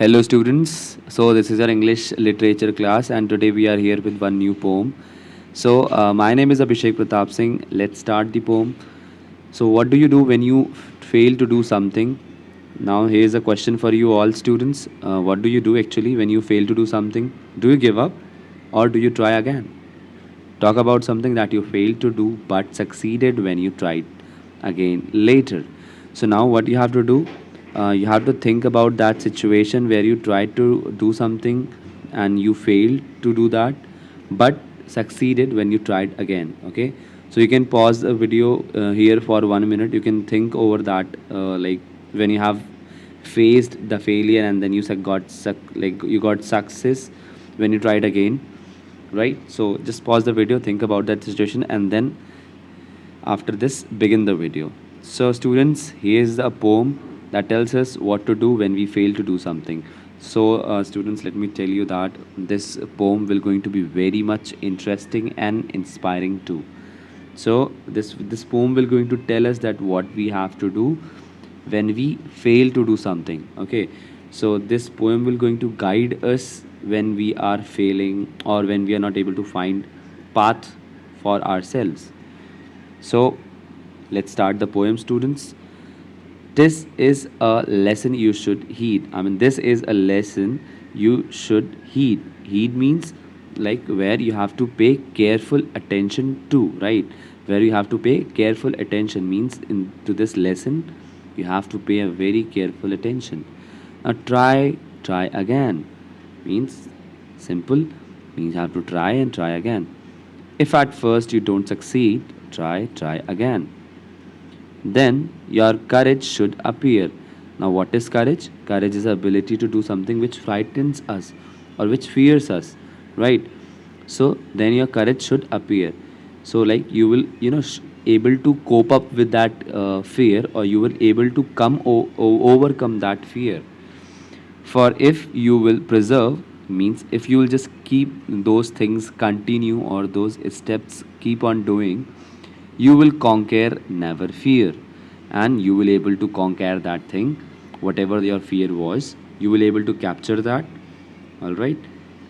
Hello students. So this is our English literature class and today we are here with one new poem. My name is Abhishek Pratap Singh. Let's start the poem. So what do you do when you fail to do something? Now here's a question for you all students. What do you do actually when you fail to do something? Do you give up or do you try again? Talk about something that you failed to do but succeeded when you tried again later. So now what you have to do, you have to think about that situation where you tried to do something and you failed to do that but succeeded when you tried again. Okay, so you can pause the video here for 1 minute. You can think over that, like when you have faced the failure and then you you got success when you tried again, right? So just pause the video, think about that situation, and then after this begin the video. So students, here's a poem that tells us what to do when we fail to do something. Students, let me tell you that this poem will going to be very much interesting and inspiring too. So this poem will going to tell us that what we have to do when we fail to do something. Okay, so this poem will going to guide us when we are failing or when we are not able to find path for ourselves. So let's start the poem, students. This is a lesson you should heed. I mean, this is a lesson you should heed. Heed means like where you have to pay careful attention to, right? Where you have to pay careful attention means into this lesson you have to pay a very careful attention. Now try again means simple, means you have to try and try again. If at first you don't succeed, try again. Then your courage should appear. Now, what is courage? Courage is the ability to do something which frightens us or which fears us, right? So, then your courage should appear. So, like you will, able to cope up with that fear, or you will able to overcome that fear. For if you will preserve means if you will just keep those things continue or those steps keep on doing, you will conquer, never fear, and you will able to conquer that thing, whatever your fear was. You will able to capture that, all right,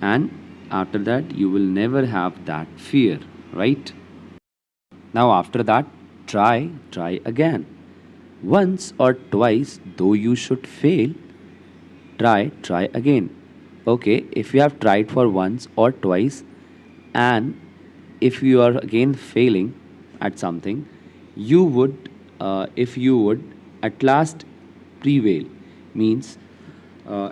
and after that you will never have that fear, right? Now after that, try again. Once or twice, though you should fail, try again. Okay, if you have tried for once or twice and if you are again failing at something, you would, if you would at last prevail, means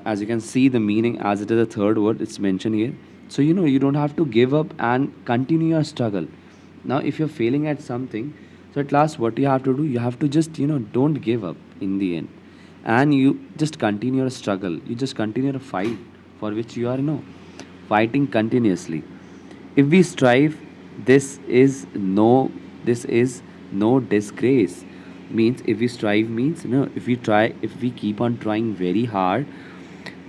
as you can see the meaning as it is a third word, it's mentioned here. So you don't have to give up and continue your struggle. Now if you're failing at something, so at last what you have to do, you have to just don't give up in the end, and you just continue your struggle, you just continue a fight for which you are fighting continuously. If we strive, this is no this is no disgrace, means if we strive means if we try, if we keep on trying very hard,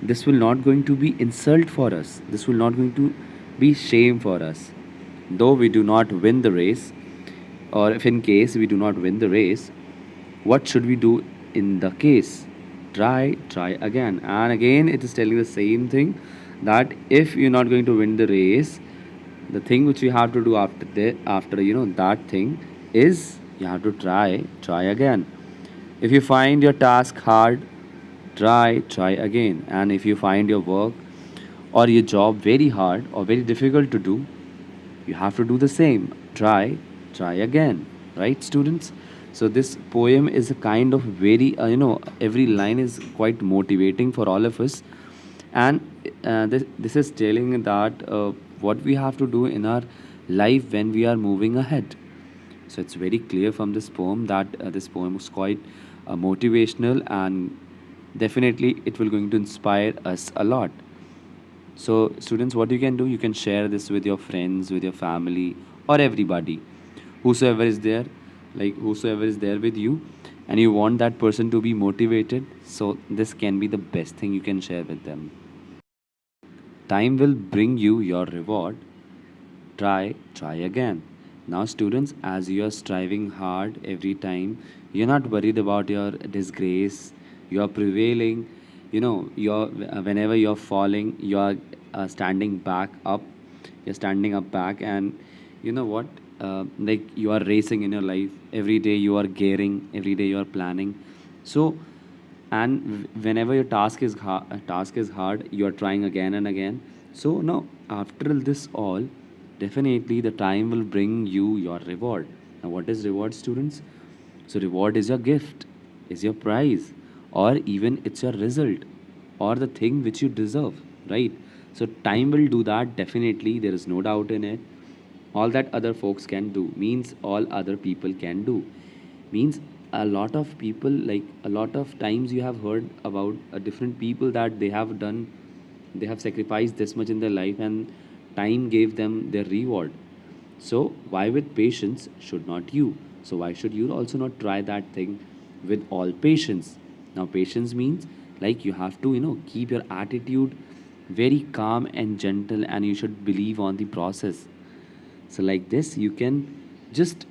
this will not going to be insult for us, this will not going to be shame for us. Though we do not win the race, or if in case we do not win the race, what should we do in the case? Try again. And again it is telling the same thing, that if you're not going to win the race, the thing which you have to do after that thing is you have to try again. If you find your task hard, try again. And if you find your work or your job very hard or very difficult to do, you have to do the same. Try again, right, students? So this poem is a kind of very every line is quite motivating for all of us. And this is telling that what we have to do in our life when we are moving ahead. So it's very clear from this poem that this poem is quite motivational, and definitely it will going to inspire us a lot. So, students, what you can do, you can share this with your friends, with your family, or everybody, whosoever is there, like whosoever is there with you, and you want that person to be motivated. So, this can be the best thing you can share with them. Time will bring you your reward. Try again. Now, students, as you are striving hard every time, you're not worried about your disgrace, you are prevailing, you're whenever you're falling, you're standing back up, you're standing up back, and you know what, like you are racing in your life. Every day you are gearing, every day you are planning. So, and whenever your task is hard, you are trying again and again. So now, after this all, definitely the time will bring you your reward. Now, what is reward, students? So reward is your gift, is your prize, or even it's your result, or the thing which you deserve, right? So time will do that, definitely, there is no doubt in it. All that other folks can do means all other people can do means a lot of people, like a lot of times you have heard about different people that they have sacrificed this much in their life, and time gave them their reward. So why with patience should not you? So why should you also not try that thing with all patience? Now patience means like you have to keep your attitude very calm and gentle, and you should believe on the process. So like this you can just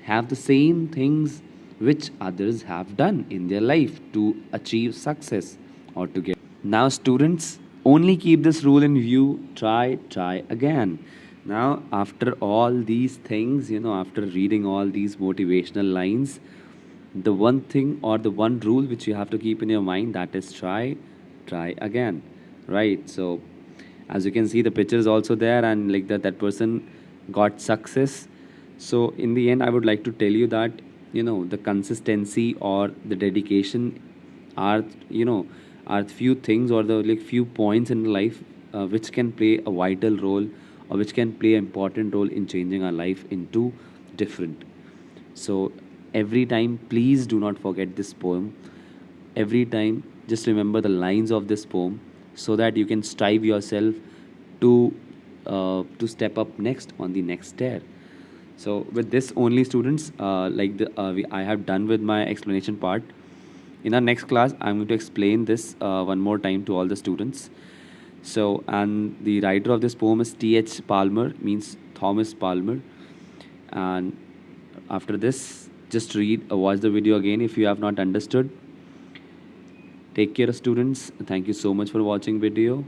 have the same things which others have done in their life to achieve success or to get. Now, students, only keep this rule in view, try again. Now, after all these things, after reading all these motivational lines, the one thing or the one rule which you have to keep in your mind, that is try again. Right? So, as you can see, the picture is also there, and like that person got success. So, in the end, I would like to tell you that, the consistency or the dedication are are few things or the like few points in life which can play a vital role, or which can play an important role in changing our life into different. So every time, please do not forget this poem. Every time, just remember the lines of this poem, so that you can strive yourself to step up next on the next stair. So with this only, students, I have done with my explanation part. In our next class, I'm going to explain this one more time to all the students. So, and the writer of this poem is T.H. Palmer, means Thomas Palmer. And after this, just read, watch the video again if you have not understood. Take care, students. Thank you so much for watching video.